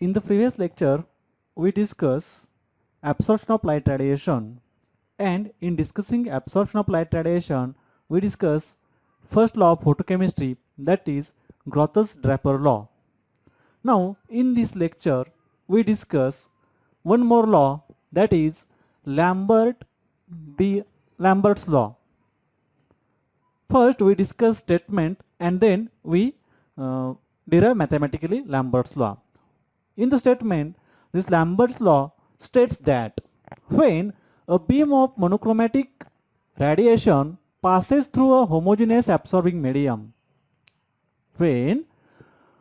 In the previous lecture, we discussed absorption of light radiation, and in discussing absorption of light radiation, we discuss first law of photochemistry, that is Grotthuss-Draper law. Now, in this lecture, we discuss one more law, that is Lambert's law. First, we discuss statement and then we derive mathematically Lambert's law. In the statement, this Lambert's law states that when a beam of monochromatic radiation passes through a homogeneous absorbing medium, when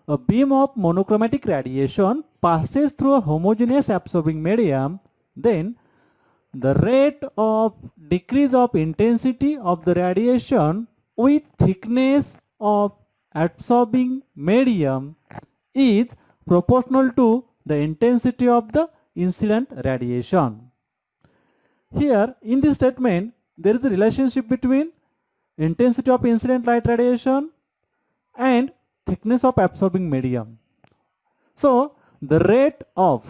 a beam of monochromatic radiation passes through a homogeneous absorbing medium, then the rate of decrease of intensity of the radiation with thickness of absorbing medium is proportional to the intensity of the incident radiation. Here in this statement, there is a relationship between intensity of incident light radiation and thickness of absorbing medium. So the rate of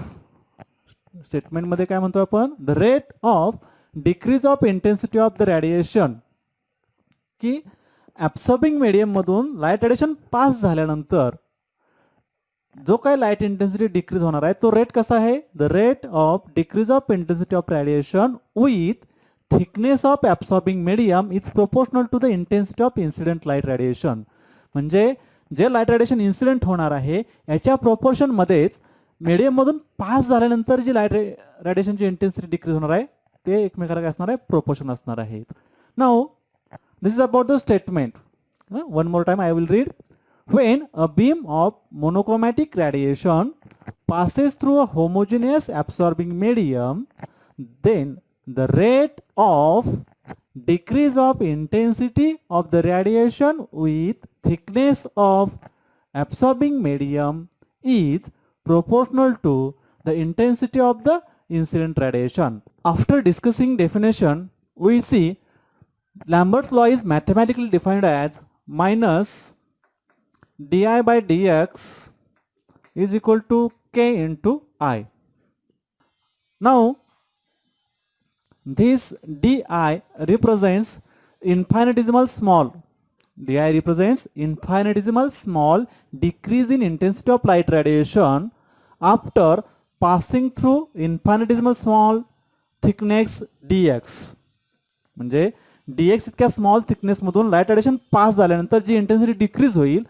statement मध्ये काय म्हणतो आपण, the rate of decrease of intensity of the radiation, की absorbing medium मधून light radiation पास झाल्यानंतर जो काय light intensity decrease होणार आहे तो रेट कसा आहे, the rate of decrease of intensity of radiation with thickness of absorbing medium is proportional to the intensity of incident light radiation. म्हणजे जे लाईट रेडिएशन इन्सिडेंट होणार आहे याच्या प्रोपोर्शन मध्येच मीडियम मधून पास झाल्यानंतर जी लाईट रेडिएशनची इंटेन्सिटी डिक्रीज होणार आहे ते एकमेकाला काय असणार आहे, प्रोपोर्शन असणार आहे. Now this is about the statement. One more time I will read. When a beam of monochromatic radiation passes through a homogeneous absorbing medium, then the rate of decrease of intensity of the radiation with thickness of absorbing medium is proportional to the intensity of the incident radiation. After discussing definition, we see Lambert's law is mathematically defined as minus di by dx is equal to k into I. Now this di represents infinitesimal small. Di represents infinitesimal small decrease in intensity of light radiation after passing through infinitesimal small thickness dx. म्हणजे dx इतक्या small thickness मधून light radiation पास झाल्यानंतर जी intensity decrease होईल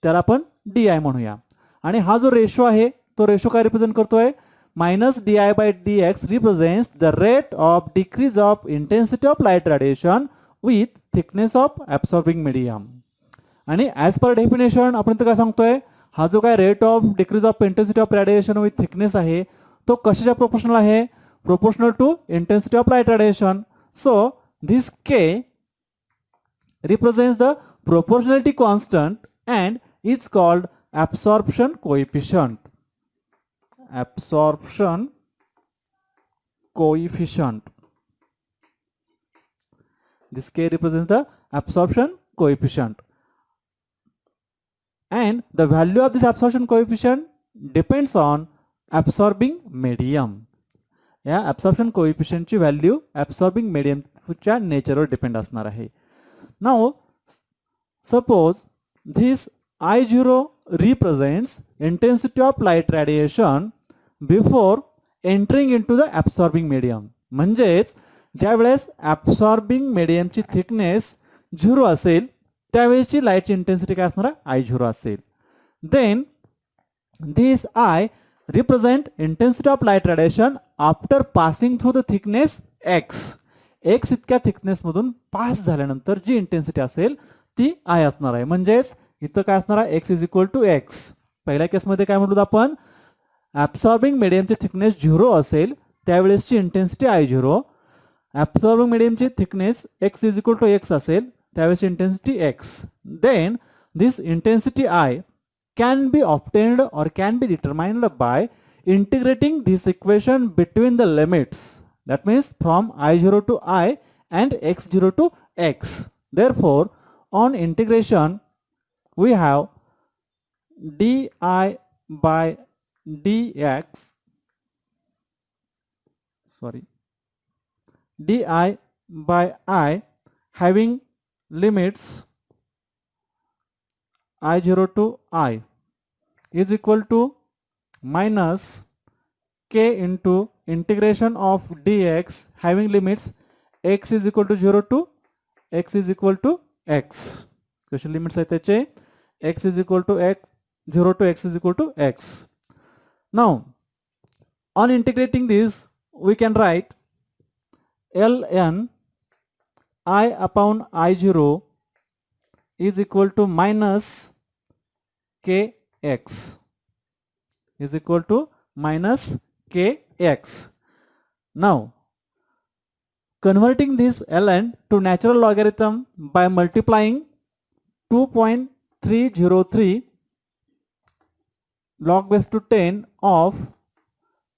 त्याला आपण D I म्हणूया. आणि हा जो रेशो आहे तो रेशो काय रिप्रेझेंट करतोय, minus D I by D X represents the rate of decrease of intensity of light radiation with thickness of absorbing medium. आणि ॲज पर डेफिनेशन आपण तर काय सांगतोय, हा जो काय rate of decrease of intensity of radiation with thickness आहे तो कशाच्या प्रोपोर्शनल आहे, proportional to intensity of light radiation. So this K represents the proportionality constant and it's called absorption coefficient. Absorption coefficient. This K represents the absorption coefficient. And the value of this absorption coefficient depends on absorbing medium. या absorption coefficient ची value absorbing medium च्या नेचरवर depend असणार आहे. Now suppose this I0 represents intensity of light radiation before entering into the absorbing medium. म्हणजेच ज्या वेळेस absorbing medium ची thickness 0 असेल त्यावेळेची लाईटची इंटेन्सिटी काय असणार आहे, I0 असेल. Then this I represent intensity of light radiation after passing through the thickness x. x इतक्या थिकनेस मधून पास झाल्यानंतर जी इंटेन्सिटी असेल ती आय असणार आहे. म्हणजेच इथं काय असणार आहे, x is equal to X. पहिल्या केसमध्ये काय म्हणलो आपण, ॲब्सॉर्बिंग मिडियमची थिकनेस 0 असेल त्यावेळेसची इंटेन्सिटी I0. ॲब्सॉर्बिंग मिडियमची thickness x is equal to x असेल त्यावेळेसची intensity x. Then this intensity I can be obtained or can be determined by integrating this equation between the limits. That means from I0 to I and x0 to x. Therefore, on integration, we have di by dx, sorry, di by I having limits I0 to I is equal to minus k into integration of dx having limits x is equal to 0 to x is equal to x. Question limits అయితే x is equal to x, 0 to x is equal to x. Now, on integrating this, we can write ln I upon I0 is equal to minus kx is equal to minus kx. Now, converting this ln to natural logarithm by multiplying 2.303 log base to 10 of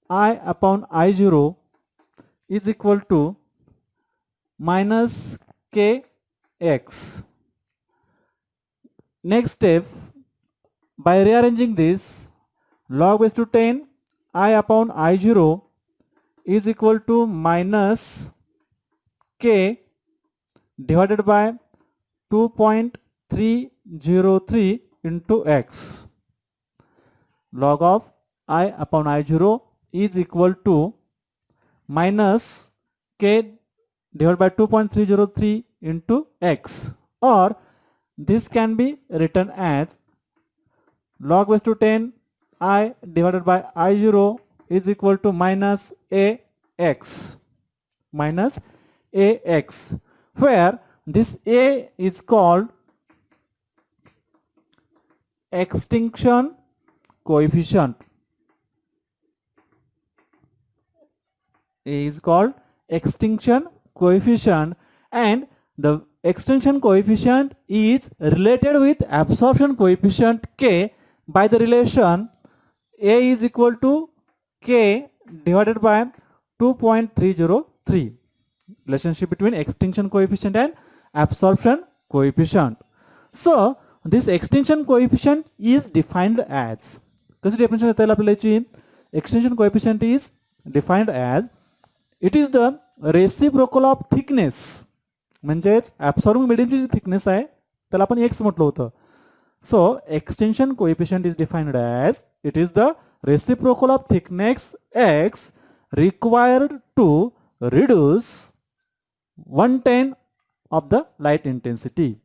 I upon I0 is equal to minus kx. Next step, by rearranging this, log base to 10 I upon I0 is equal to minus k divided by 2.303 into x. Log of I upon I0 is equal to minus k divided by 2.303 into x, or this can be written as log base to 10 I divided by I0 is equal to minus ax, where this a is called extinction coefficient. A is called extinction coefficient, and the extinction coefficient is related with absorption coefficient k by the relation A is equal to k divided by 2.303, relationship between extinction coefficient and absorption coefficient. So this extinction coefficient is defined as, कशी definition देता येईल आपल्याला याची? Extinction coefficient is defined as, it is the reciprocal of thickness, म्हणजेच absorbing medium ची जी thickness आहे त्याला आपण x म्हटलं होतं. So extinction coefficient is defined as, it is the reciprocal of thickness x required to reduce 1/10 of the light intensity.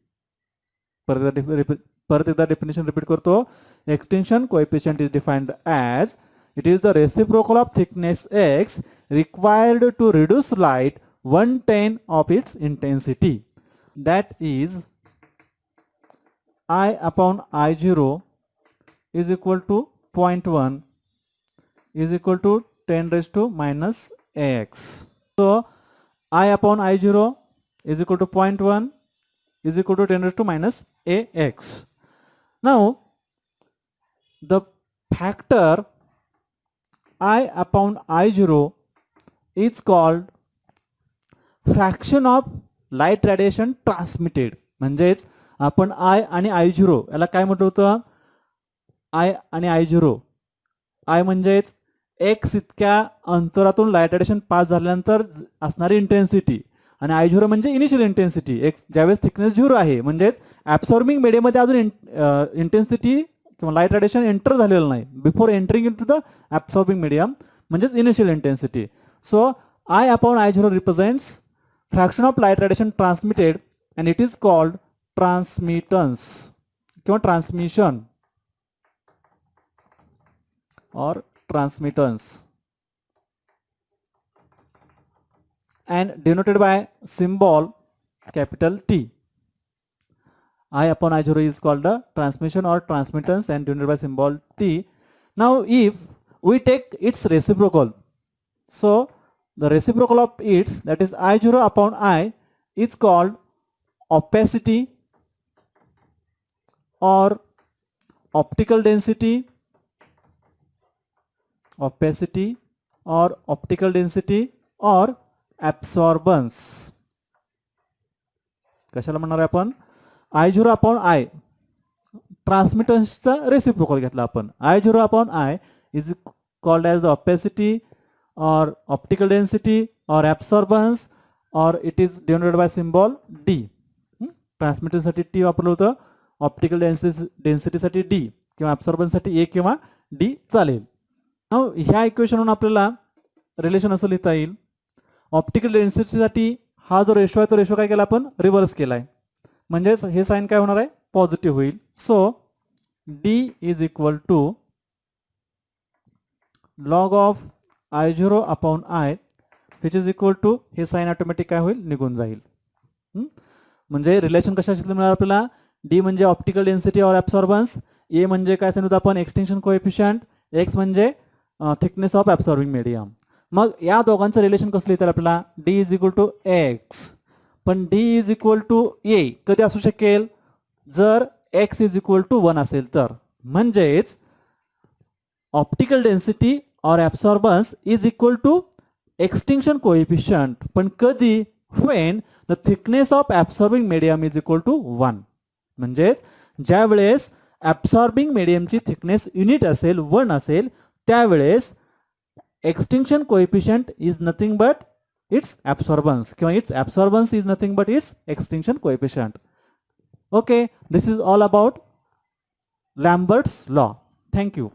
परत एकदा definition repeat करतो. Extinction coefficient is defined as, it is the reciprocal of thickness x required to reduce light 1/10 of its intensity. That is I upon I0 is equal to 0.1 is equal to 10 raised to minus ax. So I upon I0 is equal to 0.1 is equal to 10 raised to minus ax. Now the factor I upon I0 is called fraction of light radiation transmitted. म्हणजेच आपण I आणि I0 याला काय म्हटलं होतं? I आणि I0, I म्हणजेच x इतक्या अंतरातून लाईट रेडिएशन पास झाल्यानंतर असणारी इंटेन्सिटी, आणि I0 म्हणजे इनिशियल इंटेन्सिटी, एक्स ज्यावेळेस थिकनेस 0 आहे, म्हणजेच ॲब्सॉर्बिंग मीडियममध्ये अजून इंटेन्सिटी किंवा लाईट रेडिएशन एंटर झालेलं नाही, before entering into the absorbing medium म्हणजेच initial intensity. So I upon I0 represents fraction of light radiation transmitted and it is called transmittance किंवा transmission or transmittance, and denoted by symbol capital T. I upon I0 is called the transmission or transmittance and denoted by symbol T. Now if we take its reciprocal, so the reciprocal of its, that is I0 upon I, is called opacity or optical density, opacity or optical density or absorbance. कशाला म्हणणार आहे आपण? I0 upon I, ट्रान्समिटन्सचा reciprocal घेतला आपण. I0 upon I is called as the opacity or optical density or absorbance, or it is denoted by symbol D. Transmitter साठी T वापरलं होतं, optical density साठी D किंवा ॲब्सॉर्बन्स साठी A किंवा D चालेल. ह्या इक्वेशनवरून आपल्याला रिलेशन असं लिहिता येईल, ऑप्टिकल डेन्सिटीसाठी हा जो रेशो आहे तो रेशो काय केला आपण रिव्हर्स केलाय, म्हणजेच हे साइन काय होणार आहे पॉझिटिव्ह होईल. So D is equal to log of I0 upon I which is equal to हे साइन ऑटोमॅटिक काय होईल निघून जाईल. म्हणजे रिलेशन कशाशी मिळालं आपल्याला, D म्हणजे ऑप्टिकल डेन्सिटी और ॲब्सॉर्बन्स, A म्हणजे काय सांगितलं आपण एक्सटिंक्शन कोएफिशियंट, X म्हणजे थिकनेस ऑफ ॲब्सॉर्बिंग मीडियम. मग या दोघांचं रिलेशन कसं लिहितात आपल्याला, D is equal to X, पण D is equal to A कधी असू शकेल जर X इज इक्वल टू 1 असेल तर, म्हणजेच optical density or absorbance is equal to extinction coefficient, पण कधी when the thickness of absorbing medium is equal to 1. म्हणजेच ज्या वेळेस ॲब्सॉर्बिंग मीडियमची थिकनेस युनिट असेल 1 असेल त्यावेळेस extinction coefficient is nothing but its absorbance किंवा its absorbance is nothing but its extinction coefficient. Okay, this is all about Lambert's law. Thank you.